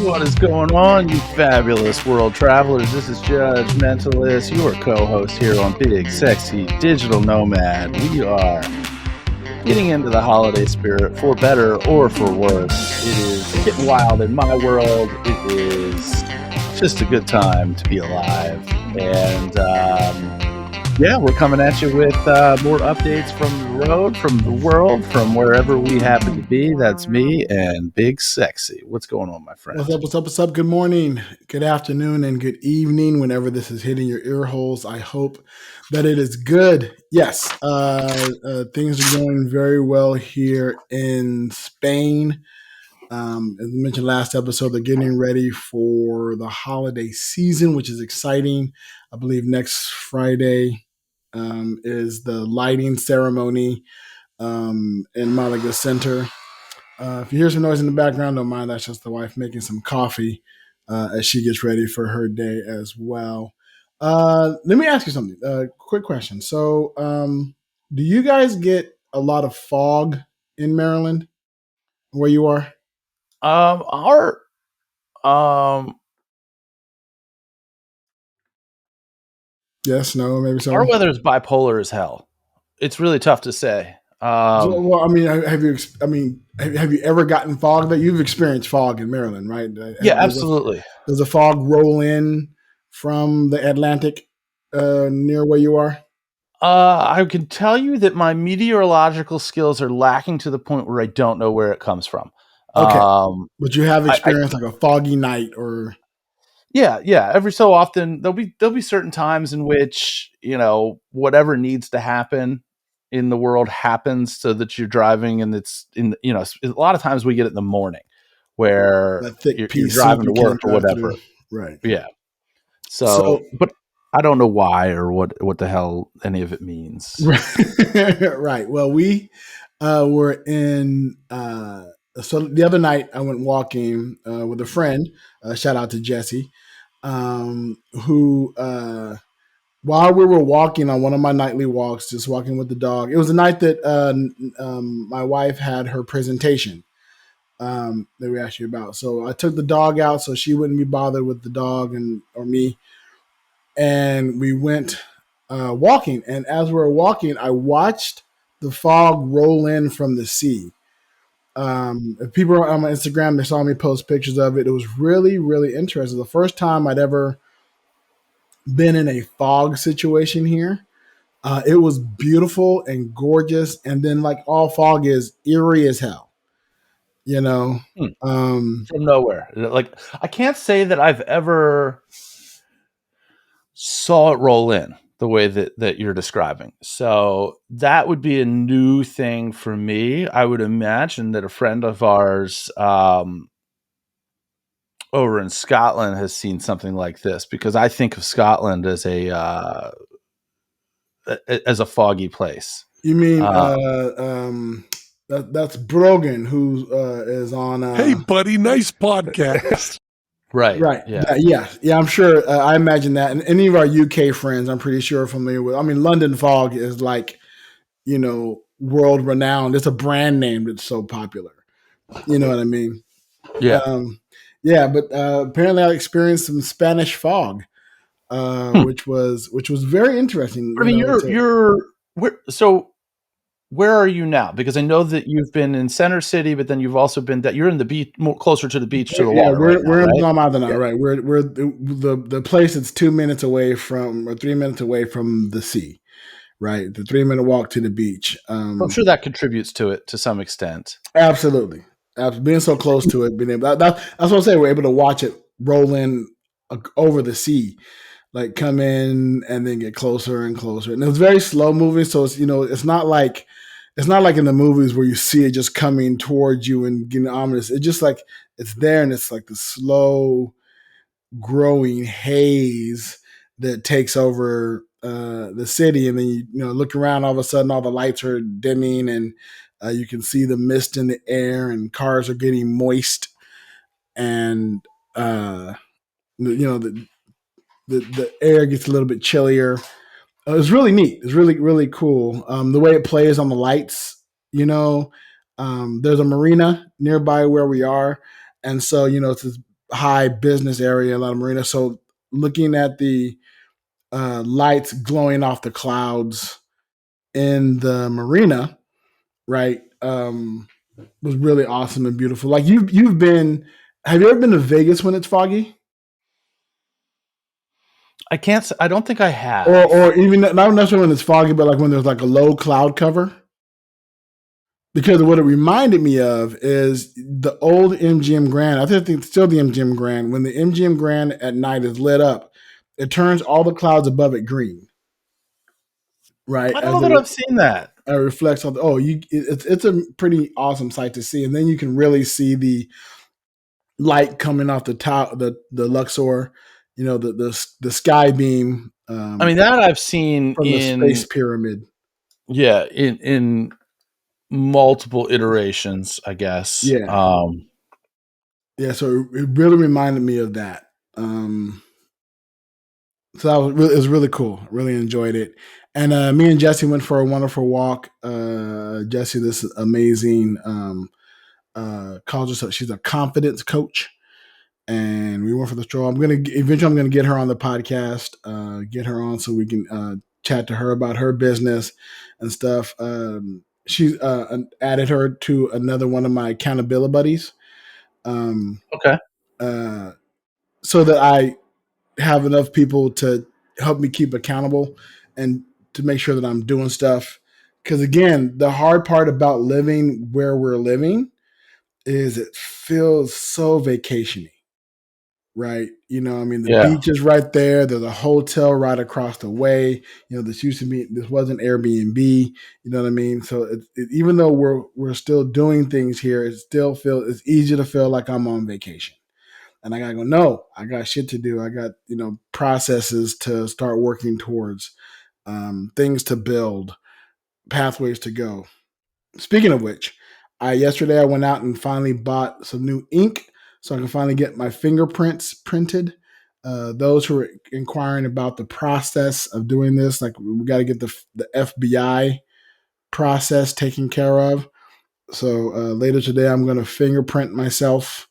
What is going on, you fabulous world travelers? This is Judge Mentalist, your co-host here on Big Sexy Digital Nomad. We are getting into the holiday spirit, for better or for worse. It is getting wild in my world. It is just a good time to be alive. And yeah, we're coming at you with more updates from the road, from the world, from wherever we happen to be. That's me and Big Sexy. What's going on, my friend? What's up? Good morning, good afternoon, and good evening whenever this is hitting your ear holes. I hope that it is good. Yes, things are going very well here in Spain. As I mentioned last episode, they're getting ready for the holiday season, which is exciting. I believe next Friday is the lighting ceremony in Malaga Center. If you hear some noise in the background, don't mind. That's just the wife making some coffee as she gets ready for her day as well. Let me ask you something. Quick question. So, do you guys get a lot of fog in Maryland where you are? Yes, no, maybe so. Our weather is bipolar as hell. It's really tough to say. Well, I mean, have you ever gotten fog? That you've experienced fog in Maryland, right? Yeah, absolutely. Does the fog roll in from the Atlantic near where you are? I can tell you that my meteorological skills are lacking to the point where I don't know where it comes from. Okay, but you have experienced like a foggy night, or yeah. Every so often, there'll be certain times in which whatever needs to happen in the world happens, so that you're driving and it's in a lot of times we get it in the morning where you're driving to work or whatever. Right? Yeah. So, but I don't know why or what the hell any of it means. Right. Well, we were in. So the other night I went walking with a friend. Shout out to Jessi, who while we were walking on one of my nightly walks, just walking with the dog. It was the night that my wife had her presentation that we asked you about. So I took the dog out so she wouldn't be bothered with the dog or me. And we went walking. And as we were walking, I watched the fog roll in from the sea. If people are on my Instagram, they saw me post pictures of it. It was really, really interesting. The first time I'd ever been in a fog situation here. It was beautiful and gorgeous. And then, like all fog is, eerie as hell. From nowhere. Like, I can't say that I've ever saw it roll in the way that you're describing. So that would be a new thing for me. I would imagine that a friend of ours over in Scotland has seen something like this, because I think of Scotland as a foggy place. You mean that's Brogan, who is on Hey buddy, nice podcast. Right. Yeah. I'm sure. I imagine that, and any of our UK friends, I'm pretty sure, are familiar with. I mean, London fog is like, world renowned. It's a brand name that's so popular. You know what I mean? Yeah. But apparently, I experienced some Spanish fog, which was very interesting. I mean, where are you now? Because I know that you've been in Center City, but then you've also been you're in the beach, more closer to the beach, to the water. We're in Nomad now, right? We're the place that's 2 minutes away from, or 3 minutes away from the sea, right? The 3-minute walk to the beach. I'm sure that contributes to it to some extent. Absolutely. Being so close to it, being able that's what I'm saying. We're able to watch it roll in over the sea, like come in and then get closer and closer. And it was very slow moving, so it's it's not like in the movies where you see it just coming towards you and getting ominous. It's just like it's there, and it's like the slow growing haze that takes over the city, and then you look around, all of a sudden all the lights are dimming, and you can see the mist in the air, and cars are getting moist, and the air gets a little bit chillier. It's really neat. It's really, really cool. The way it plays on the lights, there's a marina nearby where we are. And so, it's this high business area, a lot of marina. So looking at the lights glowing off the clouds in the marina, right, was really awesome and beautiful. Like have you ever been to Vegas when it's foggy? I don't think I have. Or even not necessarily when it's foggy, but like when there's like a low cloud cover. Because what it reminded me of is the old MGM Grand. I think it's still the MGM Grand. When the MGM Grand at night is lit up, it turns all the clouds above it green. Right? I don't know that I've seen that. It reflects on it's a pretty awesome sight to see. And then you can really see the light coming off the top, the Luxor, the sky beam. I mean, that I've seen from in the space pyramid. Yeah, in multiple iterations, I guess. Yeah. Yeah, so it really reminded me of that. So it was really cool. Really enjoyed it. And me and Jessi went for a wonderful walk. Jessi, this amazing calls herself, she's a confidence coach. And we went for the stroll. Eventually I'm gonna get her on the podcast, get her on so we can chat to her about her business and stuff. She's added her to another one of my accountability buddies. Okay. So that I have enough people to help me keep accountable and to make sure that I'm doing stuff. Because again, the hard part about living where we're living is it feels so vacationy. Right. The beach is right there. There's a hotel right across the way. This wasn't Airbnb. You know what I mean? So even though we're still doing things here, it's easy to feel like I'm on vacation. And I gotta go, no, I got shit to do. I got, processes to start working towards, things to build, pathways to go. Speaking of which, yesterday I went out and finally bought some new ink so I can finally get my fingerprints printed. Those who are inquiring about the process of doing this, like we got to get the FBI process taken care of. So later today, I'm going to fingerprint myself.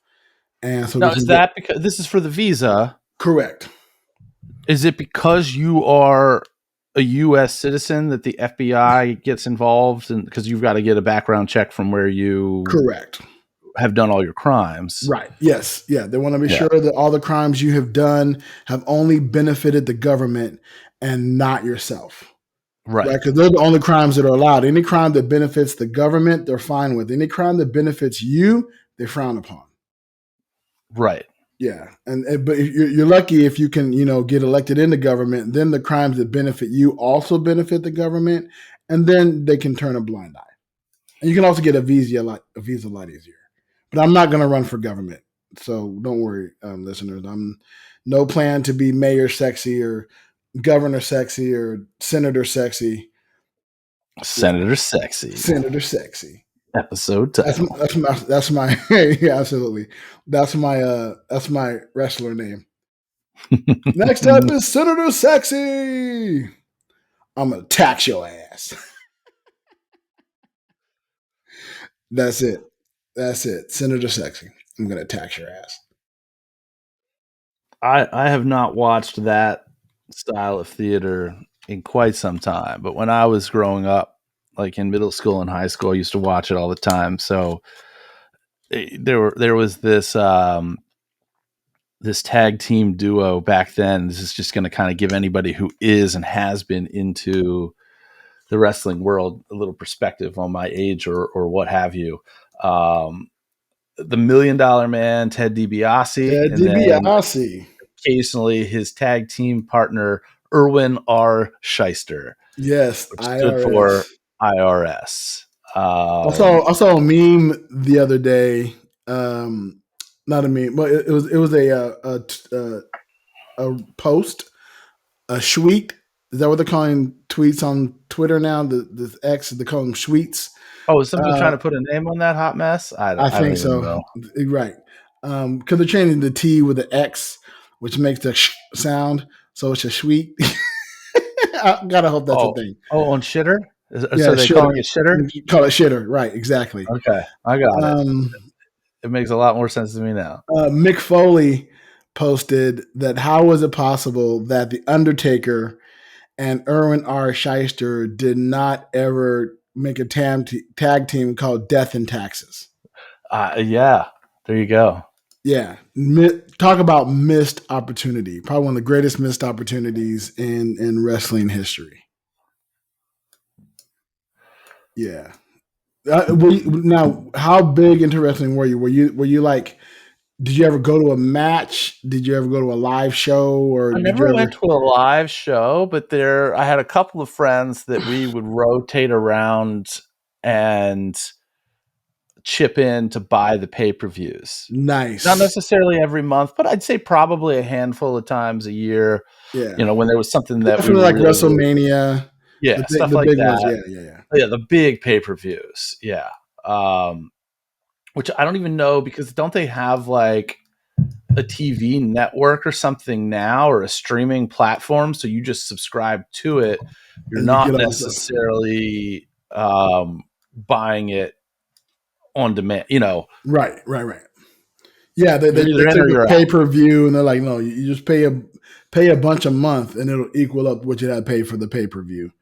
And so now, is that because this is for the visa? Correct. Is it because you are a U.S. citizen that the FBI gets involved, and because you've got to get a background check from where you correct have done all your crimes? Right. Yes. Yeah. They want to be sure that all the crimes you have done have only benefited the government and not yourself. Right. Because they're the only crimes that are allowed. Any crime that benefits the government, they're fine with. Any crime that benefits you, they frown upon. Right. Yeah. But you're lucky if you can, get elected into government. Then the crimes that benefit you also benefit the government, and then they can turn a blind eye. And you can also get a visa a lot easier. But I'm not going to run for government, so don't worry, listeners. I'm no plan to be mayor sexy or governor sexy or senator sexy. Senator Sexy. Senator Sexy. Episode title. That's my yeah, absolutely. That's my wrestler name. Next up is Senator Sexy. I'm gonna tax your ass. That's it. Senator Sexy. I'm gonna tax your ass. I have not watched that style of theater in quite some time, but when I was growing up, like in middle school and high school, I used to watch it all the time. So there was this this tag team duo back then. This is just going to kind of give anybody who is and has been into the wrestling world a little perspective on my age or what have you. The $1 Million Man, Ted DiBiase. Occasionally his tag team partner, Erwin R. Shyster. Yes, which stood for IRS. I saw a meme the other day. not a meme. But it was a post, a tweet. Is that what they're calling tweets on Twitter now? The X, they call them tweets. Oh, is somebody trying to put a name on that hot mess? I I don't think even so. know. Right. Because they're changing the T with the X, which makes the sound. So it's a sweet. I gotta hope that's a Oh, thing. on shitter? Yeah, So they shitter. calling it shitter? Call it shitter. Right. Exactly. Okay, I got it. Um, It makes a lot more sense to me now. Mick Foley posted that how was it possible that The Undertaker and Erwin R. Shyster did not ever make a tag team called Death and Taxes? Yeah, there you go. Yeah. Talk about missed opportunity. Probably one of the greatest missed opportunities in wrestling history. Yeah. Now, how big into wrestling were you? Were you like, did you ever go to a match? Did you ever go to a live show? Or I did you never ever? went to a live show, but I had a couple of friends that we would rotate around and chip in to buy the pay-per-views. Nice. Not necessarily every month, but I'd say probably a handful of times a year. Yeah. When there was something that we Definitely were like really, WrestleMania. yeah, stuff The like big ones. that. Yeah. Yeah, the big pay-per-views. Yeah. Which I don't even know, because don't they have like a TV network or something now, or a streaming platform? So you just subscribe to it. You're And you not get all the stuff. necessarily buying it on demand. Right. Yeah, they You're take either in or the you're out. pay-per-view and they're like, no, you just pay a bunch a month and it'll equal up what you had to pay for the pay-per-view,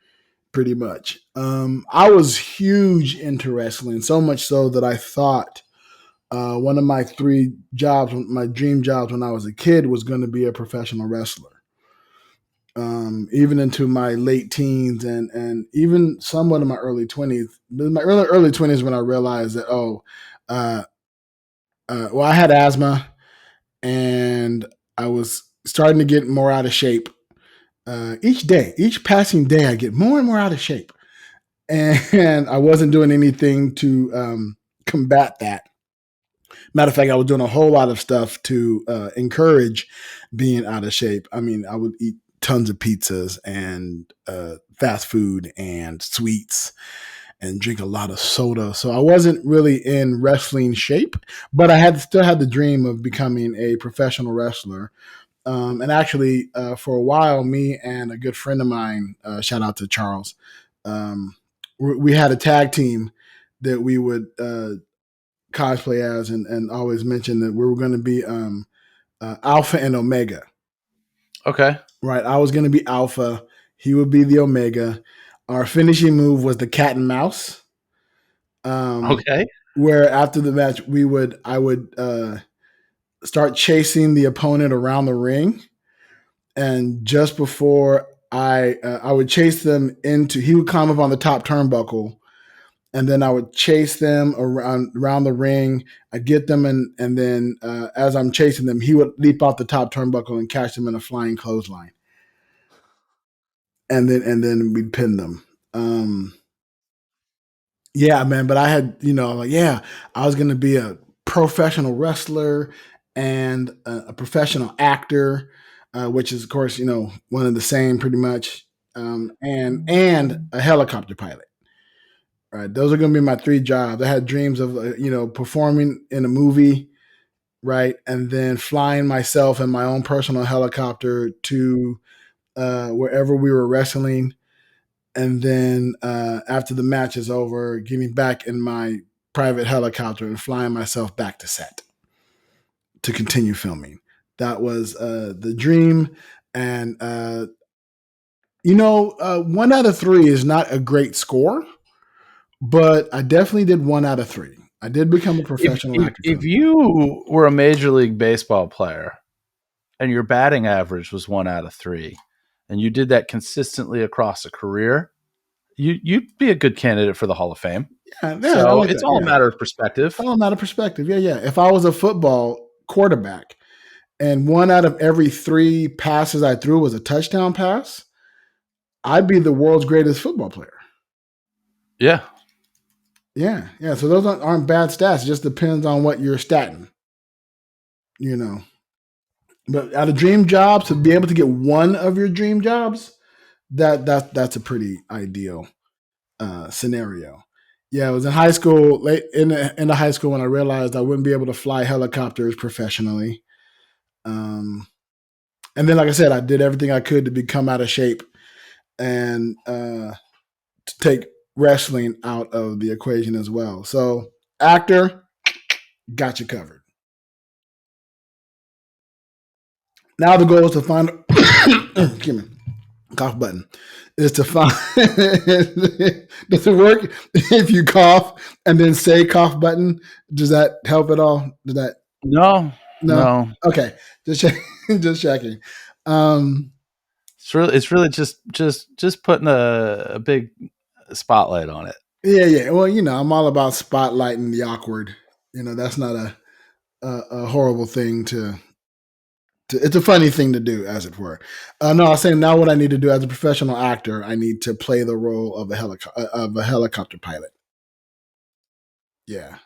pretty much. I was huge into wrestling, so much so that I thought one of my dream jobs when I was a kid was going to be a professional wrestler. Even into my late teens and even somewhat in my early 20s. In my early 20s when I realized that, well, I had asthma and I was starting to get more out of shape. Each passing day, I get more and more out of shape. And I wasn't doing anything to combat that. Matter of fact, I was doing a whole lot of stuff to encourage being out of shape. I mean, I would eat tons of pizzas and fast food and sweets and drink a lot of soda. So I wasn't really in wrestling shape, but I still had the dream of becoming a professional wrestler. And actually, for a while, me and a good friend of mine, shout out to Charles, we had a tag team that we would cosplay as and always mention that we were going to be Alpha and Omega. Okay. Right. I was going to be Alpha. He would be the Omega. Our finishing move was the cat and mouse. Okay. Where after the match, I would start chasing the opponent around the ring, and just before I would chase them he would climb up on the top turnbuckle, and then I would chase them around the ring. I'd get them, and then as I'm chasing them, he would leap off the top turnbuckle and catch them in a flying clothesline, and then we'd pin them. Yeah, man. But I had, I was going to be a professional wrestler and a professional actor, which is, of course, one of the same pretty much, and a helicopter pilot. Right. Those are going to be my three jobs. I had dreams of, performing in a movie, right, and then flying myself in my own personal helicopter to wherever we were wrestling. And then after the match is over, getting back in my private helicopter and flying myself back to set to continue filming. That was the dream. And, 1 out of 3 is not a great score, but I definitely did 1 out of 3. I did become a professional actor. If you were a Major League Baseball player and your batting average was 1 out of 3, and you did that consistently across a career, you'd be a good candidate for the Hall of Fame. Yeah, so like it's that. all a matter of perspective. It's all a matter of perspective. Yeah. If I was a football quarterback and 1 out of every 3 passes I threw was a touchdown pass, I'd be the world's greatest football player. Yeah. Yeah. So those aren't bad stats. It just depends on what you're statting. you know. But out of dream jobs, to be able to get one of your dream jobs, that's a pretty ideal scenario. Yeah, I was in high school, late in the high school when I realized I wouldn't be able to fly helicopters professionally. And then, like I said, I did everything I could to become out of shape and to take wrestling out of the equation as well. So, actor, got you covered. Now the goal is to find, excuse me, cough button, is to find, does it work if you cough and then say cough button? Does that help at all? Does that? No. Okay, just just checking. It's really just putting a big spotlight on it. Yeah. Well, I'm all about spotlighting the awkward. That's not a horrible thing to. It's a funny thing to do, as it were. No, I was saying now what I need to do as a professional actor, I need to play the role of a helicopter pilot. Yeah.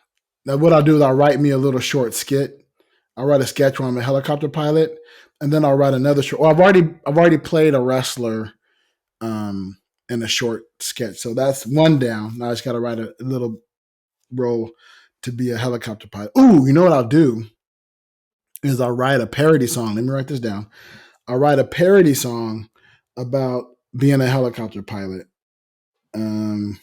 Now what I'll do is I'll write me a little short skit. I'll write a sketch where I'm a helicopter pilot, and then I'll write another short. Well, I've already played a wrestler in a short sketch, so that's one down. Now I just got to write a little role to be a helicopter pilot. Ooh, you know what I'll do is I'll write a parody song. Let me write this down. I'll write a parody song about being a helicopter pilot. And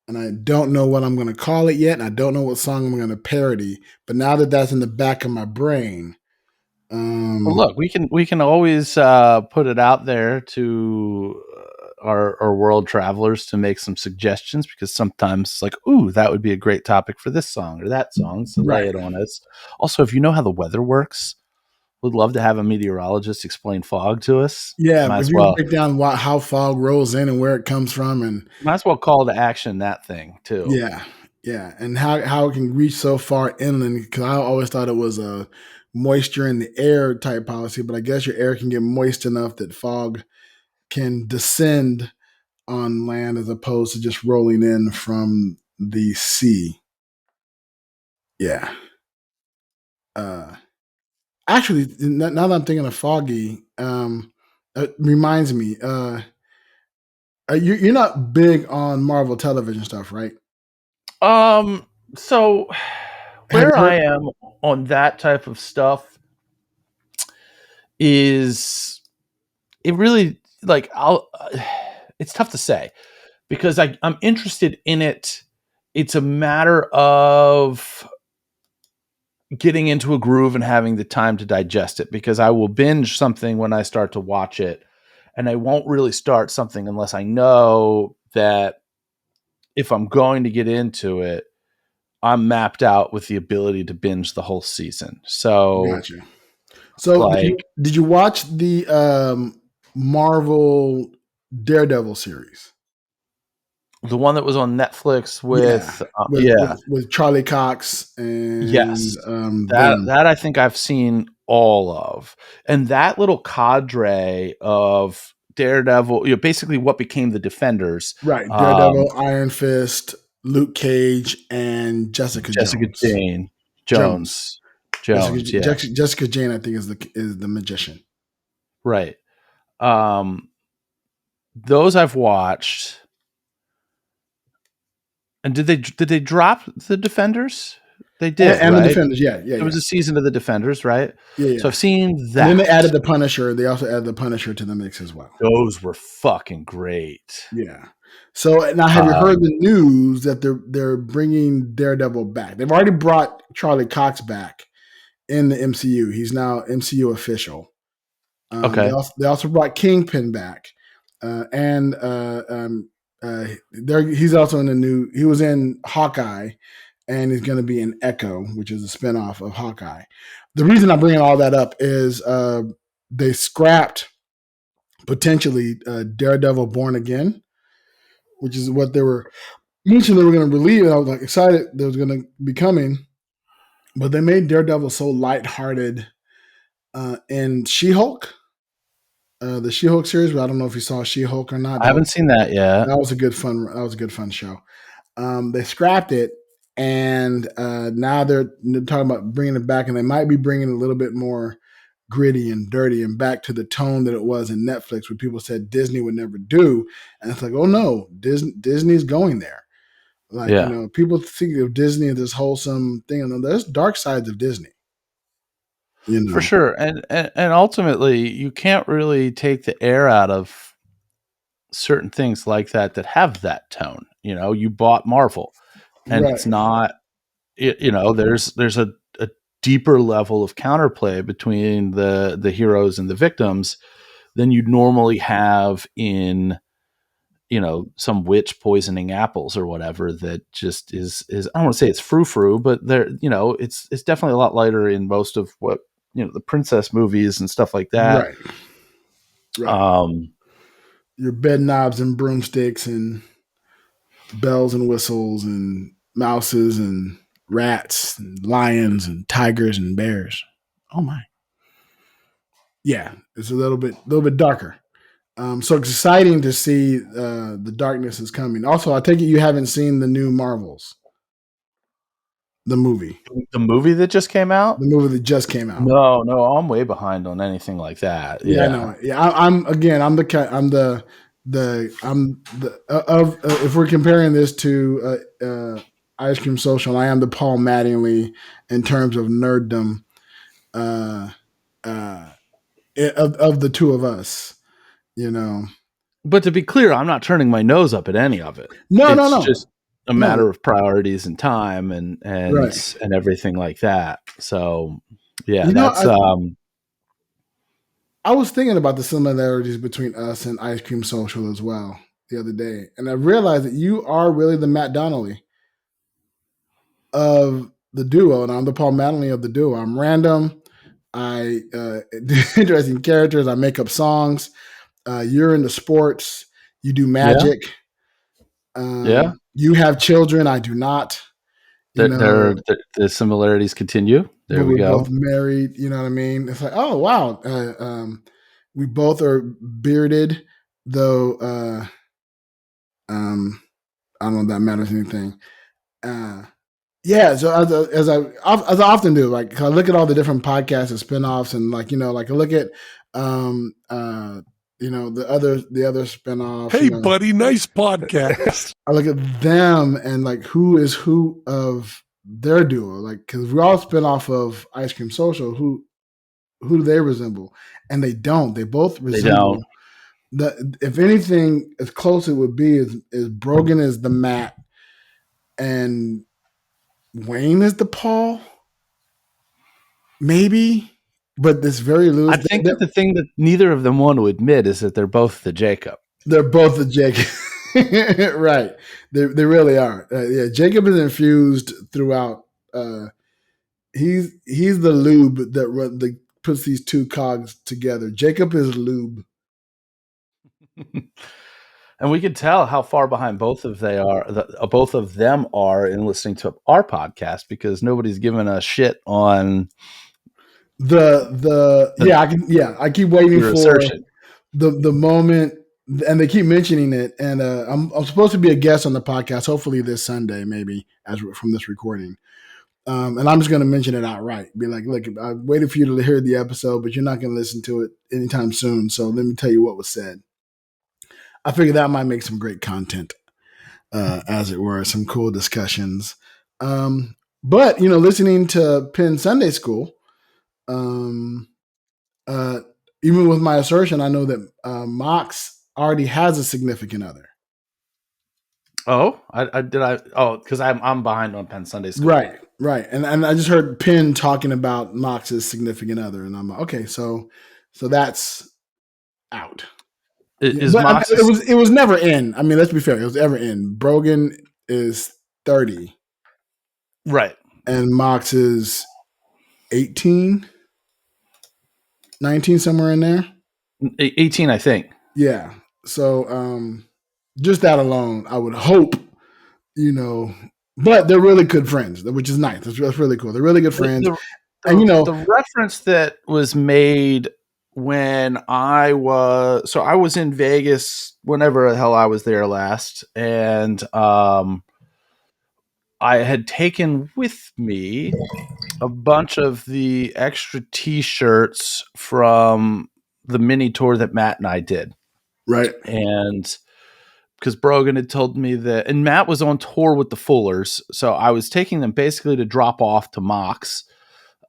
I don't know what I'm going to call it yet. And I don't know what song I'm going to parody. But now that that's in the back of my brain. Well, look, we can always put it out there to our world travelers to make some suggestions, because sometimes it's like, ooh, that would be a great topic for this song or that song. So lay it on us. Also, if you know how the weather works, we'd love to have a meteorologist explain fog to us. Yeah, if you break down how fog rolls in and where it comes from, and might as well call to action that thing too. Yeah, and how it can reach so far inland, because I always thought it was a moisture in the air type policy, but I guess your air can get moist enough that fog can descend on land as opposed to just rolling in from the sea. Yeah. Actually, now that I'm thinking of foggy, it reminds me, you're not big on Marvel television stuff, right? So where I am on that type of stuff is it really it's tough to say, because I'm interested in it. It's a matter of getting into a groove and having the time to digest it, because I will binge something when I start to watch it, and I won't really start something unless I know that if I'm going to get into it, I'm mapped out with the ability to binge the whole season. So, gotcha. So, did you watch the Marvel Daredevil series? The one that was on Netflix with with Charlie Cox and that I think I've seen all of, and that little cadre of Daredevil, basically what became the Defenders, right? Daredevil, Iron Fist, Luke Cage, and Jessica Jones. Jessica Jane, I think is the magician, right? Those I've watched. And did they drop the Defenders? They did, and right? The Defenders, yeah. It was a season of the Defenders, right? Yeah. So I've seen that. And then they added the Punisher. They also added the Punisher to the mix as well. Those were fucking great. Yeah. So now, have you heard the news that they're bringing Daredevil back? They've already brought Charlie Cox back in the MCU. He's now MCU official. Okay. They also brought Kingpin back, and he's also in the new. He was in Hawkeye, and he's going to be in Echo, which is a spinoff of Hawkeye. The reason I'm bringing all that up is they scrapped potentially Daredevil Born Again, which is what they were mentioning they were going to release. And I was like excited that it was going to be coming, but they made Daredevil so lighthearted in She-Hulk. The She-Hulk series, but I don't know if you saw She-Hulk or not. I haven't seen that yet. That was a good fun show. They scrapped it, and now they're talking about bringing it back, and they might be bringing a little bit more gritty and dirty and back to the tone that it was in Netflix, where people said Disney would never do, and it's like, oh no, Disney's going there. Like, people think of Disney as this wholesome thing, and there's dark sides of Disney. For sure, and ultimately, you can't really take the air out of certain things like that have that tone. You bought Marvel, and it's not. There's a deeper level of counterplay between the heroes and the victims than you'd normally have in some witch poisoning apples or whatever. That just is I don't want to say it's frou-frou, but there it's definitely a lot lighter in most of what the princess movies and stuff like that. Right. Your bed knobs and broomsticks and bells and whistles and mouses and rats and lions and tigers and bears. Oh my. Yeah, it's a little bit darker. So it's exciting to see the darkness is coming. Also, I take it you haven't seen the new Marvels, the movie that just came out. The movie that just came out. No, I'm way behind on anything like that. Yeah, I know. Yeah, I'm if we're comparing this to Ice Cream Social, I am the Paul Mattingly in terms of nerddom of the two of us. But to be clear, I'm not turning my nose up at any of it. No. It's just a matter of priorities and time and everything like that. So yeah, I was thinking about the similarities between us and Ice Cream Social as well the other day, and I realized that you are really the Matt Donnelly of the duo, and I'm the Paul Mattingly of the duo. I'm random. I do interesting characters. I make up songs. You're into sports. You do magic. You have children. I do not. The similarities continue. There we go. We're both married. You know what I mean? It's like, oh wow. We both are bearded, though. I don't know if that matters anything. Yeah, so as I often do, like I look at all the different podcasts and spinoffs, and like I look at the other spinoffs. Hey, buddy, nice podcast. I look at them and like who is who of their duo, like because we all spin off of Ice Cream Social. Who do they resemble? And they don't. They both resemble. If anything, as close it would be is Brogan is the Matt and Wayne is the Paul, maybe, but this very loose. I think that the thing that neither of them want to admit is that they're both the Jacob. They're both the Jacob, right? They really are. Yeah, Jacob is infused throughout. He's the lube that puts these two cogs together. Jacob is lube. And we can tell how far behind both of them are in listening to our podcast because nobody's given a shit on I keep waiting for assertion. the moment, and they keep mentioning it. And I'm supposed to be a guest on the podcast, hopefully this Sunday, maybe from this recording. And I'm just going to mention it outright. Be like, look, I waited for you to hear the episode, but you're not going to listen to it anytime soon. So let me tell you what was said. I figured that might make some great content, as it were, some cool discussions. But listening to Penn Sunday School, even with my assertion, I know that Mox already has a significant other. Oh, because I'm behind on Penn Sunday School. Right, and I just heard Penn talking about Mox's significant other, and I'm like, okay, so that's out. It was never in. I mean, let's be fair. It was ever in. Brogan is 30. Right. And Mox is 18, 19, somewhere in there. 18, I think. Yeah. So just that alone, I would hope, but they're really good friends, which is nice. That's really cool. They're really good friends. The reference that was made when I was in Vegas whenever the hell I was there last, and I had taken with me a bunch of the extra T-shirts from the mini tour that Matt and I did. Right. And because Brogan had told me that, and Matt was on tour with the Fullers, so I was taking them basically to drop off to Mox,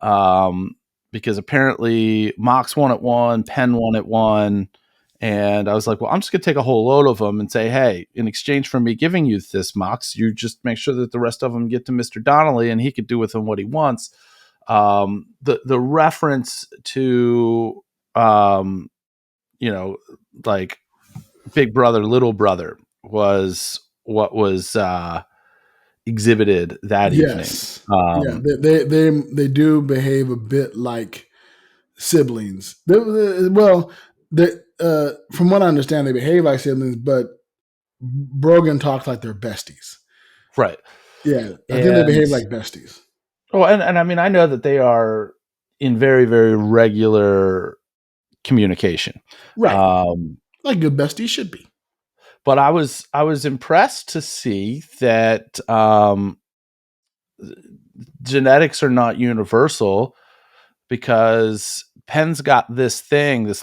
because apparently Mox won at one, Penn won at one, and I was like, well, I'm just gonna take a whole load of them and say, hey, in exchange for me giving you this Mox, you just make sure that the rest of them get to Mr. Donnelly, and he could do with them what he wants. The reference to like Big Brother, Little Brother was what was exhibited that Yes. evening. They do behave a bit like siblings. From what I understand, they behave like siblings, but Brogan talks like they're besties. Right. Yeah, I think they behave like besties. Oh, and I mean, I know that they are in very, very regular communication. Right. Like good besties should be. But I was impressed to see that genetics are not universal, because Penn's got this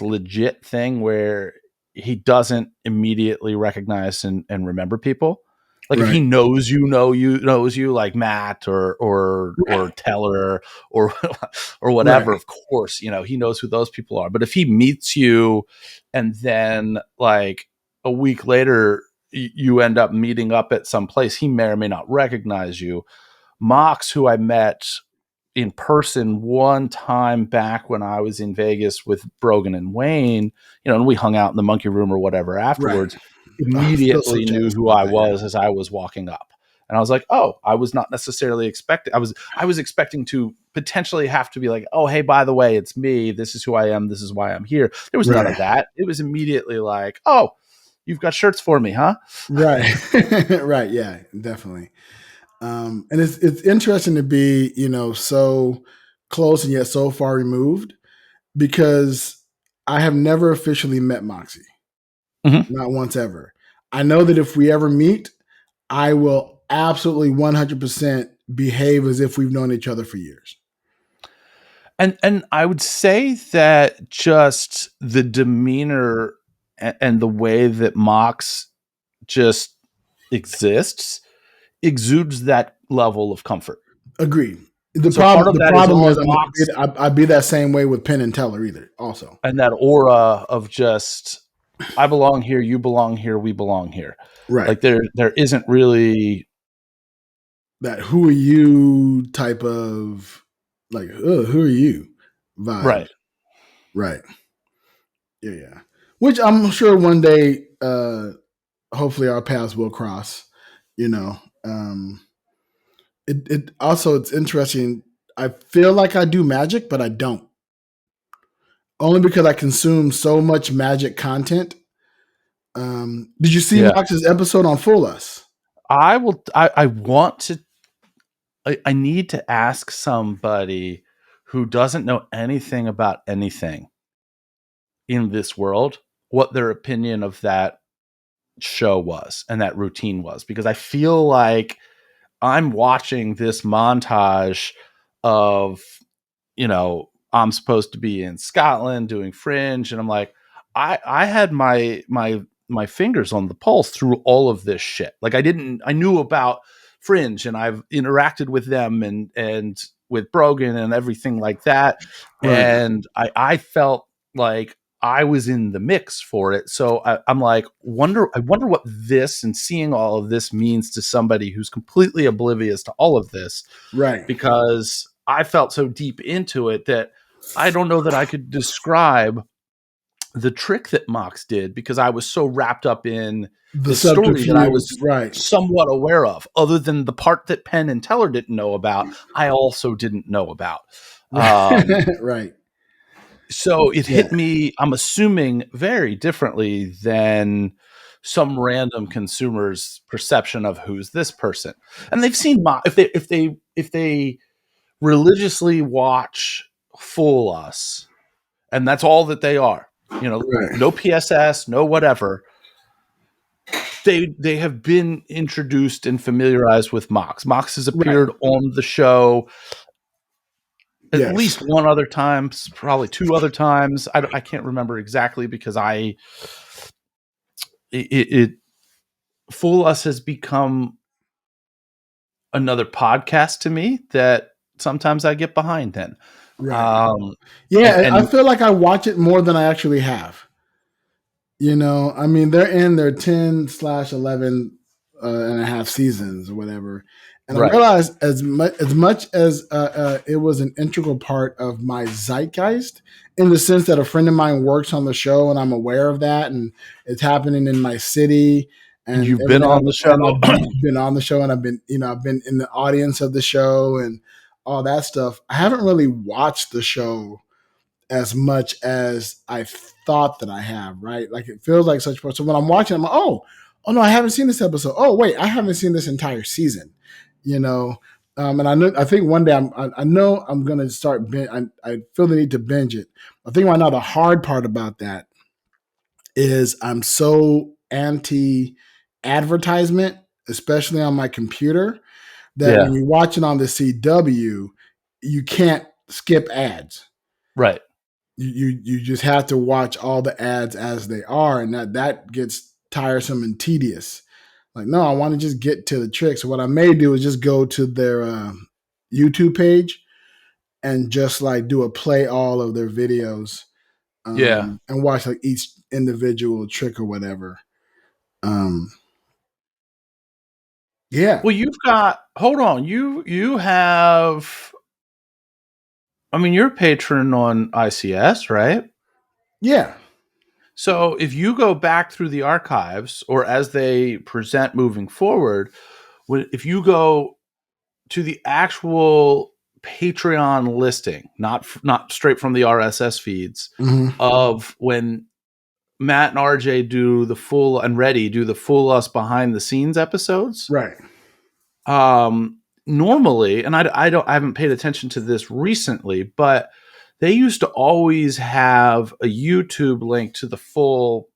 legit thing where he doesn't immediately recognize and remember people. Like if he knows knows you, like Matt or Teller or whatever, of course, he knows who those people are. But if he meets you and then like a week later you end up meeting up at some place, he may or may not recognize you. Mox, who I met in person one time back when I was in Vegas with Brogan and Wayne, and we hung out in the monkey room or whatever afterwards, immediately knew who I was as I was walking up. And I was like, oh, I was not necessarily expecting, I was expecting to potentially have to be like, oh, hey, by the way, it's me. This is who I am. This is why I'm here. There was none of that. It was immediately like, oh, you've got shirts for me, huh? Right. Right. Yeah, definitely. And it's interesting to be, so close and yet so far removed, because I have never officially met Moxie. Mm-hmm. Not once ever. I know that if we ever meet, I will absolutely 100% behave as if we've known each other for years. And I would say that just the demeanor and the way that Mox just exists exudes that level of comfort. Agreed. The problem is I'd be that same way with Penn and Teller either also. And that aura of just, I belong here, you belong here, we belong here. Right. Like there isn't really that who are you type of like, who are you vibe. Right. Yeah. Which I'm sure one day, hopefully our paths will cross, It also, it's interesting. I feel like I do magic, but I don't. Only because I consume so much magic content. Did you see Mox's episode on Fool Us? I need to ask somebody who doesn't know anything about anything in this world what their opinion of that show was and that routine was, because I feel like I'm watching this montage of, I'm supposed to be in Scotland doing Fringe, and I'm like, I had my fingers on the pulse through all of this shit. Like I knew about Fringe, and I've interacted with them and with Brogan and everything like that. Right. And I felt like I was in the mix for it. So I'm like, I wonder what this and seeing all of this means to somebody who's completely oblivious to all of this. Right. Because I felt so deep into it that I don't know that I could describe the trick that Mox did, because I was so wrapped up in the story that I was somewhat aware of, other than the part that Penn and Teller didn't know about. I also didn't know about. Right. So it hit me, I'm assuming, very differently than some random consumer's perception of who's this person. And they've seen if they religiously watch Fool Us, and that's all that they are, no PSS, no whatever, they have been introduced and familiarized with Mox. Mox has Right. appeared on the show at Yes. least one other time, probably two other times. I can't remember exactly because Fool Us has become another podcast to me that sometimes I get behind in. Right. Yeah, and I feel like I watch it more than I actually have. You know, I mean, they're in their 10/11 and a half seasons or whatever. And Right. I realized as much as it was an integral part of my zeitgeist, in the sense that a friend of mine works on the show and I'm aware of that, and it's happening in my city. And you've been on the show. and I've been on the show, and I've been in the audience of the show and all that stuff. I haven't really watched the show as much as I thought that I have, right? Like it feels like such. So when I'm watching, I'm like, oh no, I haven't seen this episode. Oh wait, I haven't seen this entire season, you know. And I think one day I know I'm gonna start. I feel the need to binge it. I think right now the hard part about that is I'm so anti advertisement, especially on my computer, that when you watch it on the CW, you can't skip ads. Right. You just have to watch all the ads as they are, and that gets tiresome and tedious. Like, no, I want to just get to the trick. So what I may do is just go to their YouTube page and just like do a play all of their videos, and watch like each individual trick or whatever. Yeah. Well, you've got. Hold on. You have. I mean, you're a patron on ICS, right? Yeah. So if you go back through the archives, or as they present moving forward, if you go to the actual Patreon listing, not straight from the RSS feeds, of when Matt and RJ do the full Us behind the scenes episodes, right? Normally, and I haven't paid attention to this recently, but they used to always have a YouTube link to the full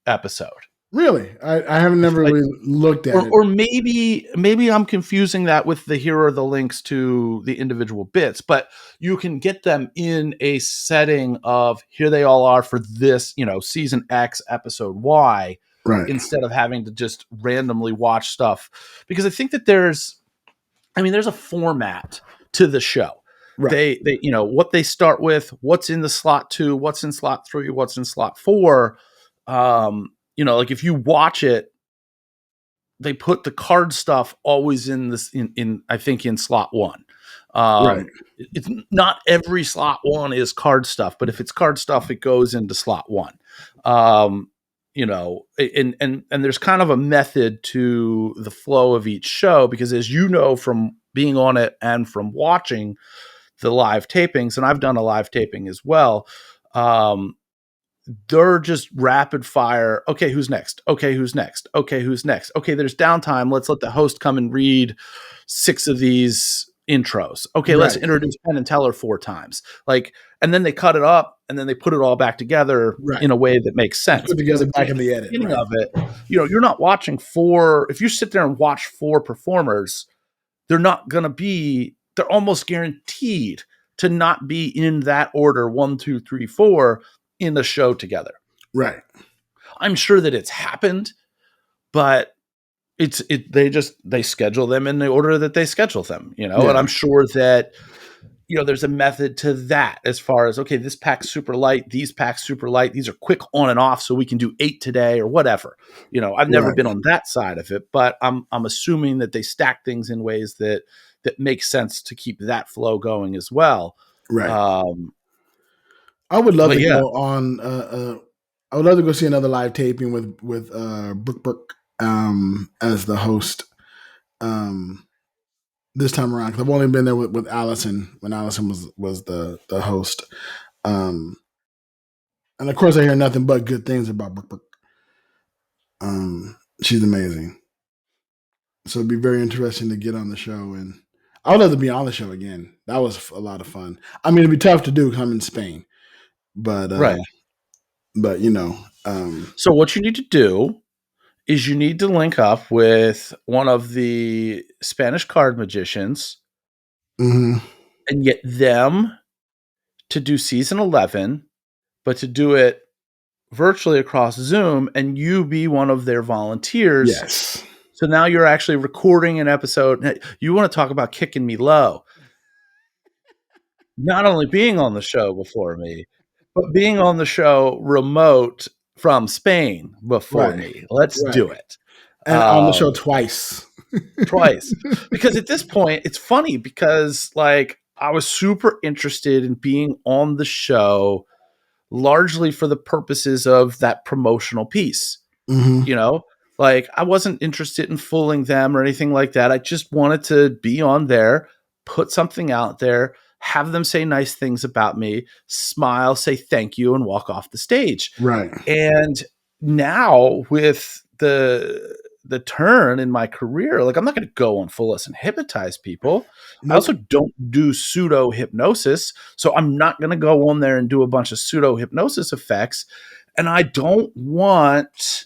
episode. Really? I haven't never really looked at it. Or maybe I'm confusing that with the here are the links to the individual bits, but you can get them in a setting of here they all are for this, season X, episode Y, right, instead of having to just randomly watch stuff. Because I think that there's a format to the show. Right. They what they start with, what's in the slot 2, what's in slot 3, what's in slot 4. Like if you watch it, they put the card stuff always in this in I think in slot 1. Right. It's not every slot 1 is card stuff, but if it's card stuff, it goes into slot 1. And there's kind of a method to the flow of each show, because as you know from being on it and from watching the live tapings, and I've done a live taping as well, they're just rapid fire. Okay, who's next? Okay, who's next? Okay, who's next? Okay, there's downtime. Let's let the host come and read 6 of these intros. Okay, let's introduce Penn and Teller 4 times. And then they cut it up, and then they put it all back together in a way that makes sense. Put together back in the edit. Beginning of it, you're not watching 4. If you sit there and watch 4 performers, they're almost guaranteed to not be in that order 1, 2, 3, 4 in the show together. Right. I'm sure that it's happened, but they schedule them in the order that they schedule them, and I'm sure that there's a method to that, as far as, okay, this pack's super light, these packs super light, these are quick on and off, so we can do 8 today or whatever. I've never been on that side of it, but I'm assuming that they stack things in ways that make sense to keep that flow going as well. Right. I would love to go on. I would love to go see another live taping with Brooke as the host. This time around, because I've only been there with Allison when Allison was the host, and of course I hear nothing but good things about Brooke. She's amazing, so it'd be very interesting to get on the show, and I would love to be on the show again. That was a lot of fun. I mean, it'd be tough to do because I'm in Spain, but right. But so what you need to do is you need to link up with one of the Spanish card magicians Mm-hmm. and get them to do season 11, but to do it virtually across Zoom, and you be one of their volunteers. Yes. So now you're actually recording an episode. You want to talk about kicking me low. Not only being on the show before me, but being on the show remote from Spain before me. Let's do it. And on the show twice. Twice. Because at this point, it's funny because like I was super interested in being on the show largely for the purposes of that promotional piece. Mm-hmm. You know, like I wasn't interested in fooling them or anything like that. I just wanted to be on there, put something out there, have them say nice things about me, smile, say thank you, and walk off the stage. Right. And now with the turn in my career, like I'm not going to go on Full Us and hypnotize people. Nope. I also don't do pseudo hypnosis, so I'm not going to go on there and do a bunch of pseudo hypnosis effects. And I don't want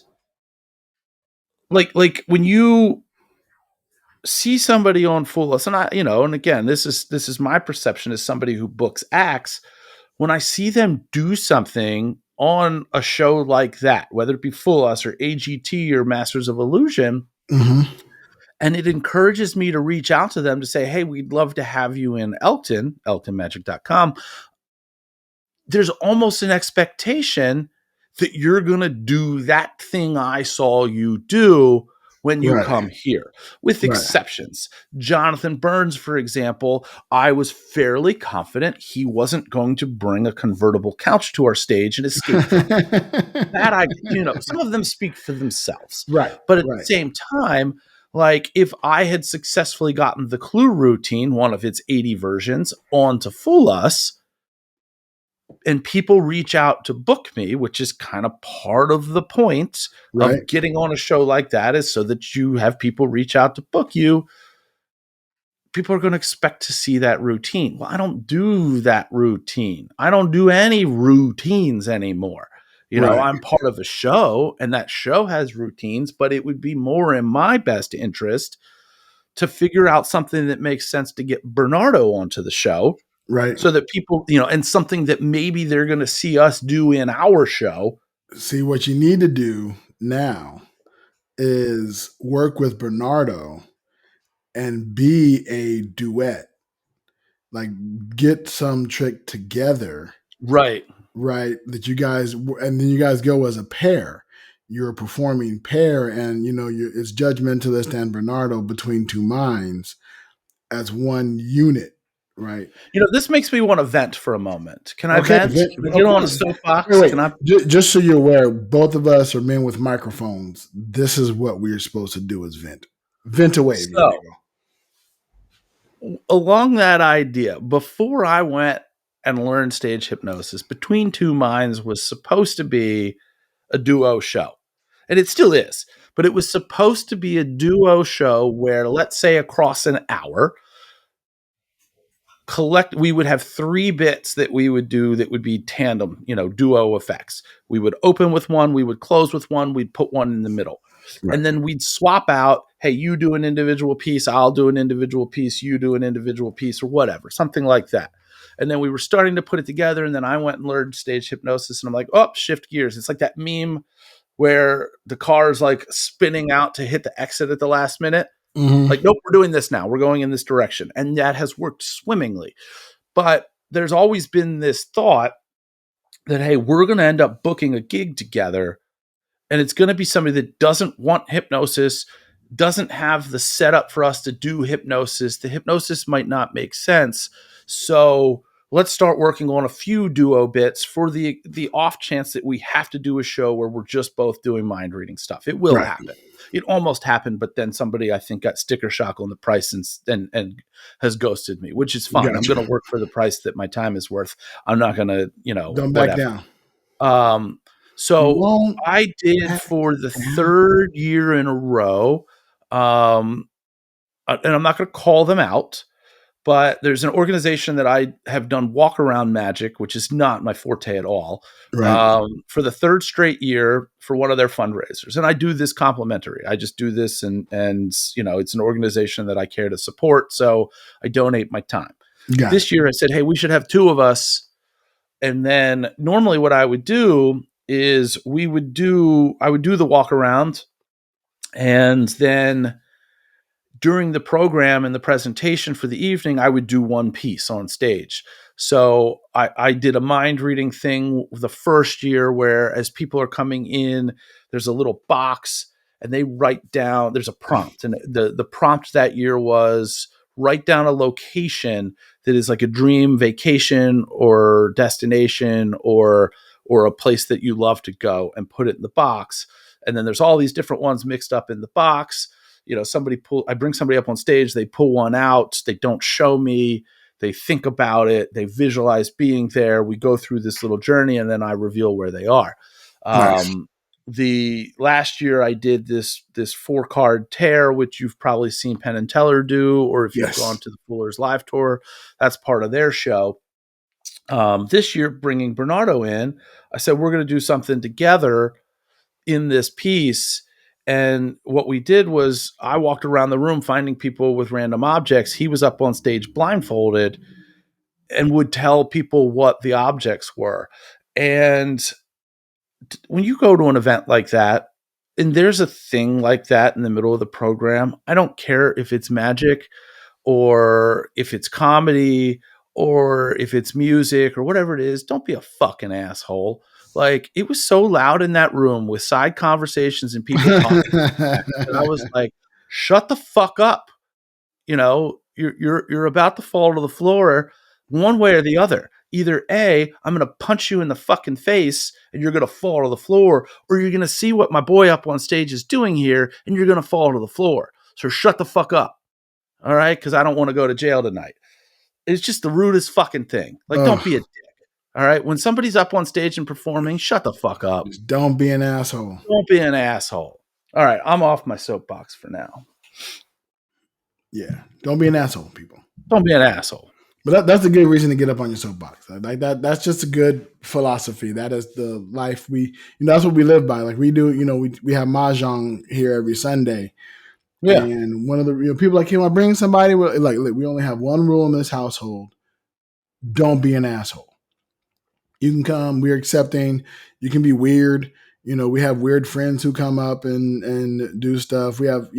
like when you see somebody on Full Us, and I, and again, this is my perception as somebody who books acts. When I see them do something on a show like that, whether it be Full Us or AGT or Masters of Illusion, Mm-hmm. and it encourages me to reach out to them to say, hey, we'd love to have you in eltonmagic.com. There's almost an expectation that you're going to do that thing I saw you do when you come here, with exceptions. Jonathan Burns, for example, I was fairly confident he wasn't going to bring a convertible couch to our stage and escape from that. Some of them speak for themselves. Right. But at the same time, like if I had successfully gotten the Clue routine, one of its 80 versions, onto Fool Us, and people reach out to book me, which is kind of part of the point of getting on a show like that, is so that you have people reach out to book you. People are going to expect to see that routine. Well, I don't do that routine. I don't do any routines anymore. I'm part of a show, and that show has routines, but it would be more in my best interest to figure out something that makes sense to get Bernardo onto the show. Right. So that people, and something that maybe they're going to see us do in our show. See, what you need to do now is work with Bernardo and be a duet. Like get some trick together. Right. That you guys, and then you guys go as a pair. You're a performing pair, and it's Judgmentalist and Bernardo between two minds as one unit. Right. This makes me want to vent for a moment. Can I vent? Can I get on a soapbox? Wait. Just so you're aware, both of us are men with microphones. This is what we're supposed to do: is vent. Vent away. So, along that idea, before I went and learned stage hypnosis, Between Two Minds was supposed to be a duo show. And it still is. But it was supposed to be a duo show where, let's say, across an hour, we would have 3 bits that we would do that would be tandem, duo effects. We would open with one, we would close with one, we'd put one in the middle. Right. And then we'd swap out, hey, you do an individual piece, I'll do an individual piece, you do an individual piece, or whatever, something like that. And then we were starting to put it together, and then I went and learned stage hypnosis, and I'm like, oh, shift gears. It's like that meme where the car is like spinning out to hit the exit at the last minute. Mm-hmm. Like, nope, we're doing this now. We're going in this direction. And that has worked swimmingly. But there's always been this thought that, hey, we're going to end up booking a gig together, and it's going to be somebody that doesn't want hypnosis, doesn't have the setup for us to do hypnosis. The hypnosis might not make sense. So let's start working on a few duo bits for the off chance that we have to do a show where we're just both doing mind reading stuff. It will happen. It almost happened, but then somebody, I think, got sticker shock on the price and has ghosted me, which is fine. Gotcha. I'm going to work for the price that my time is worth. I'm not going to, don't back down. So I did for the 3rd year in a row, and I'm not going to call them out, But there's an organization that I have done walk around magic, which is not my forte at all, Right. for the third straight year for one of their fundraisers. And I do this complimentary. I just do this, and it's an organization that I care to support, so I donate my time. This year I said, hey, we should have two of us. And then normally what I would do is I would do the walk around, and then during the program and the presentation for the evening, I would do one piece on stage. So I did a mind reading thing the first year where as people are coming in, there's a little box and they write down, there's a prompt. And the prompt that year was write down a location that is like a dream vacation or destination or a place that you love to go, and put it in the box. And then there's all these different ones mixed up in the box. I bring somebody up on stage, they pull one out, they don't show me, they think about it, they visualize being there. We go through this little journey, and then I reveal where they are. Nice. The last year I did this 4-card tear, which you've probably seen Penn and Teller do, or if you've gone to the Fuller's live tour, that's part of their show. This year, bringing Bernardo in, I said, we're going to do something together in this piece. And what we did was I walked around the room finding people with random objects. He was up on stage blindfolded and would tell people what the objects were. And when you go to an event like that, and there's a thing like that in the middle of the program, I don't care if it's magic or if it's comedy or if it's music or whatever it is, don't be a fucking asshole. Like, it was so loud in that room with side conversations and people talking. And I was like, shut the fuck up. You're about to fall to the floor one way or the other. Either A, I'm going to punch you in the fucking face and you're going to fall to the floor, or you're going to see what my boy up on stage is doing here and you're going to fall to the floor. So shut the fuck up. All right? Because I don't want to go to jail tonight. It's just the rudest fucking thing. Like, don't be a dick. All right? When somebody's up on stage and performing, shut the fuck up. Just don't be an asshole. Don't be an asshole. All right. I'm off my soapbox for now. Yeah. Don't be an asshole, people. Don't be an asshole. But that's a good reason to get up on your soapbox. Like that's just a good philosophy. That is the life that's what we live by. Like we do, we have mahjong here every Sunday. Yeah. And one of the people like, I bring somebody, like, we only have one rule in this household. Don't be an asshole. You can come, we're accepting. You can be weird. We have weird friends who come up and do stuff. We have,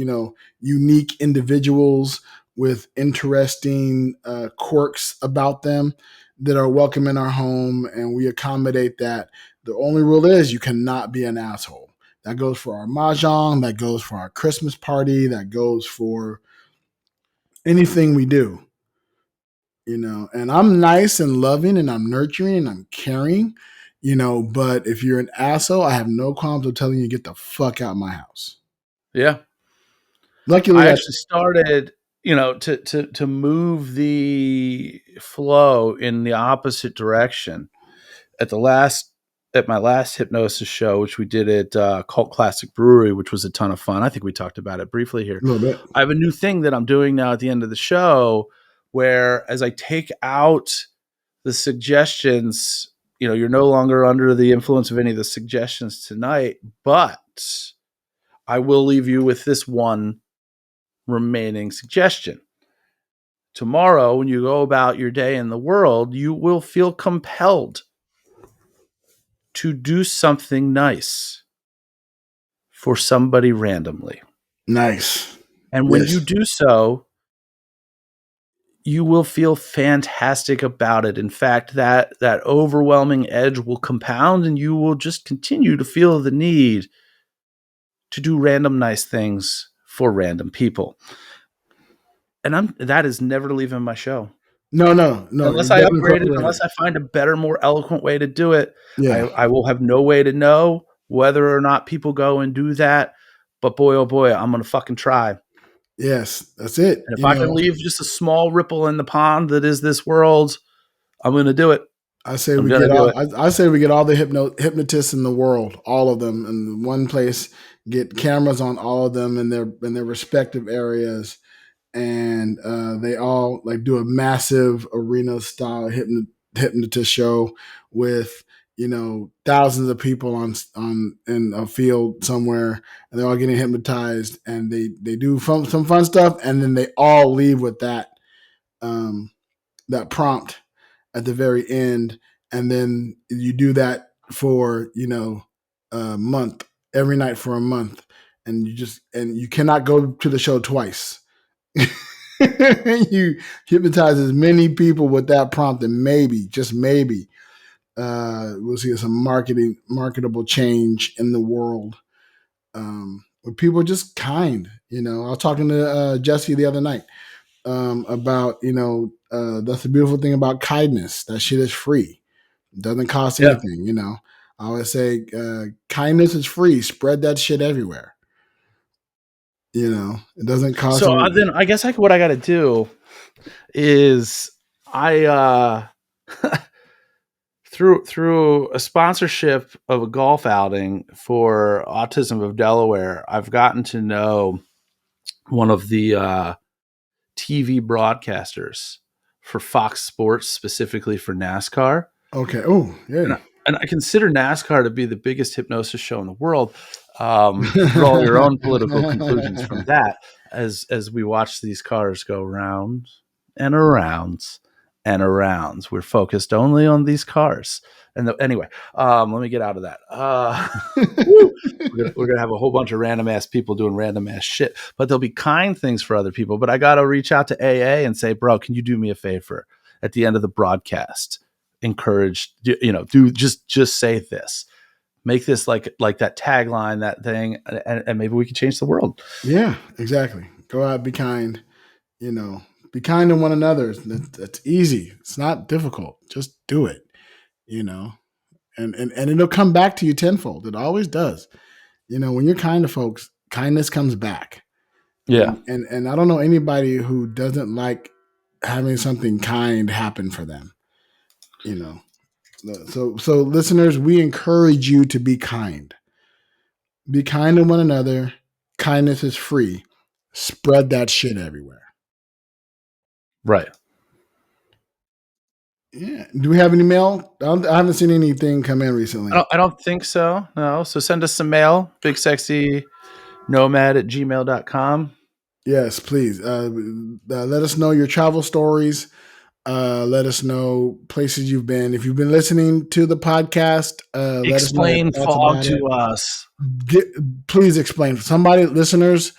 unique individuals with interesting quirks about them that are welcome in our home, and we accommodate that. The only rule is you cannot be an asshole. That goes for our mahjong. That goes for our Christmas party. That goes for anything we do. And I'm nice and loving and I'm nurturing and I'm caring, but if you're an asshole, I have no qualms of telling you, get the fuck out of my house. Yeah. Luckily, I actually started, to move the flow in the opposite direction at my last hypnosis show, which we did at Cult Classic Brewery, which was a ton of fun. I think we talked about it briefly here. A little bit. I have a new thing that I'm doing now at the end of the show, where as I take out the suggestions, you're no longer under the influence of any of the suggestions tonight, but I will leave you with this one remaining suggestion. Tomorrow, when you go about your day in the world, you will feel compelled to do something nice for somebody randomly. Nice. And when you do so, you will feel fantastic about it. In fact, that overwhelming edge will compound, and you will just continue to feel the need to do random nice things for random people. And that is never leaving my show. No. Unless I upgrade it, unless I find a better, more eloquent way to do it, I will have no way to know whether or not people go and do that. But boy, oh boy, I'm going to fucking try. Yes, that's it. And if I can leave just a small ripple in the pond that is this world, I'm going to do it. I say we get all the hypnotists in the world, all of them in one place, get cameras on all of them in their respective areas, and they all like do a massive arena style hypnotist show with thousands of people on in a field somewhere, and they're all getting hypnotized, and they do some fun stuff, and then they all leave with that prompt at the very end, and then you do that for a month, every night for a month, and you cannot go to the show twice. You hypnotize as many people with that prompt, and maybe, just maybe, we'll see some marketable change in the world. Where people are just kind. I was talking to Jessi the other night about that's the beautiful thing about kindness. That shit is free. It doesn't cost anything. I always say kindness is free. Spread that shit everywhere. It doesn't cost. So then I guess what I got to do is through a sponsorship of a golf outing for Autism of Delaware, I've gotten to know one of the TV broadcasters for Fox Sports, specifically for NASCAR. Okay. Oh, yeah. And I consider NASCAR to be the biggest hypnosis show in the world. Draw your own political conclusions from that as we watch these cars go round and around and around. We're focused only on these cars. And anyway, let me get out of that. We're gonna have a whole bunch of random ass people doing random ass shit, but there'll be kind things for other people. But I gotta reach out to AA and say, bro, can you do me a favor at the end of the broadcast? Encourage, do just say this. Make this like that tagline, that thing, and maybe we can change the world. Yeah, exactly. Go out, be kind. Be kind to one another. That's easy. It's not difficult. Just do it. And it'll come back to you tenfold. It always does. When you're kind to folks, kindness comes back. Yeah. And I don't know anybody who doesn't like having something kind happen for them. So listeners, we encourage you to be kind. Be kind to one another. Kindness is free. Spread that shit everywhere. Right. Yeah. Do we have any mail? I haven't seen anything come in recently. I don't think so. No. So send us some mail. bigsexynomad@gmail.com. Yes, please. Let us know your travel stories. Let us know places you've been. If you've been listening to the podcast, explain fog to us. Please explain. Listeners,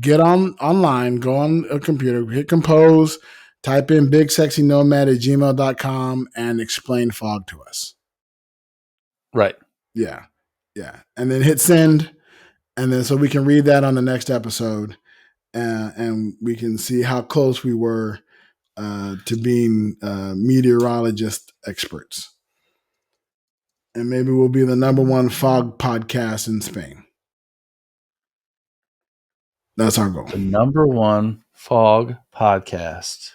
get online, go on a computer, hit compose, type in bigsexynomad@gmail.com and explain fog to us. Right. Yeah. Yeah. And then hit send. And then so we can read that on the next episode. And we can see how close we were to being meteorologist experts. And maybe we'll be the #1 fog podcast in Spain. That's our goal. The #1 fog podcast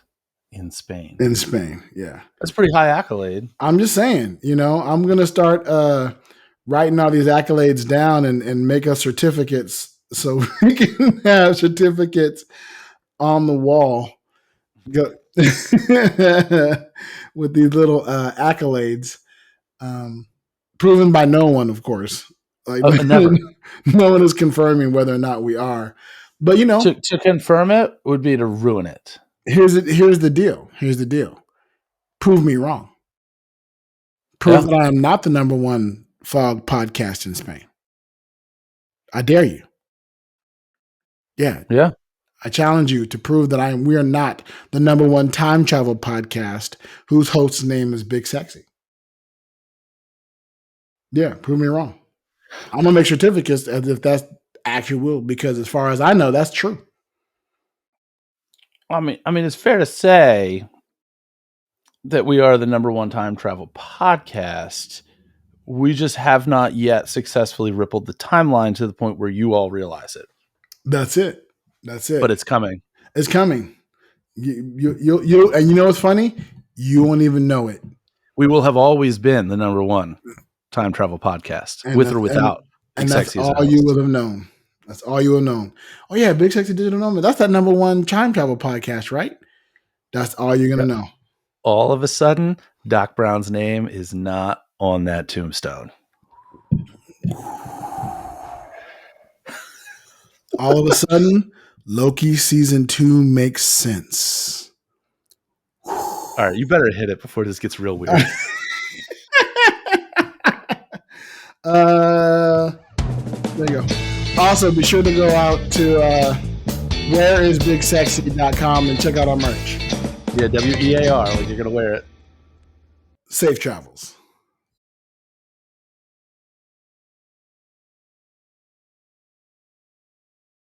in Spain. In Spain, yeah. That's pretty high accolade. I'm just saying, I'm going to start writing all these accolades down and make us certificates so we can have certificates on the wall. Go with these little accolades, proven by no one, of course. Like Never. No one is confirming whether or not we are. But to confirm it would be to ruin it. Here's the deal. Prove me wrong. Prove that I am not the #1 fog podcast in Spain. I dare you. Yeah. Yeah. I challenge you to prove that we are not the #1 time travel podcast whose host's name is Big Sexy. Yeah, prove me wrong. I'm gonna make certificates as if that's actual, because as far as I know, that's true. I mean, it's fair to say that we are the #1 time travel podcast. We just have not yet successfessly rippled the timeline to the point where you all realize it. That's it. But it's coming. It's coming. You and you know what's funny? You won't even know it. We will have always been the #1 time travel podcast, with or without. And that's all you will have known. That's all you will know. Oh yeah, Big Sexy Digital Nomad. That's that #1 time travel podcast, right? That's all you're gonna know. All of a sudden, Doc Brown's name is not on that tombstone. All of a sudden, Loki season 2 makes sense. All right, you better hit it before this gets real weird. There you go. Also, be sure to go out to whereisbigsexy.com and check out our merch. Yeah, WEAR, like you're going to wear it. Safe travels.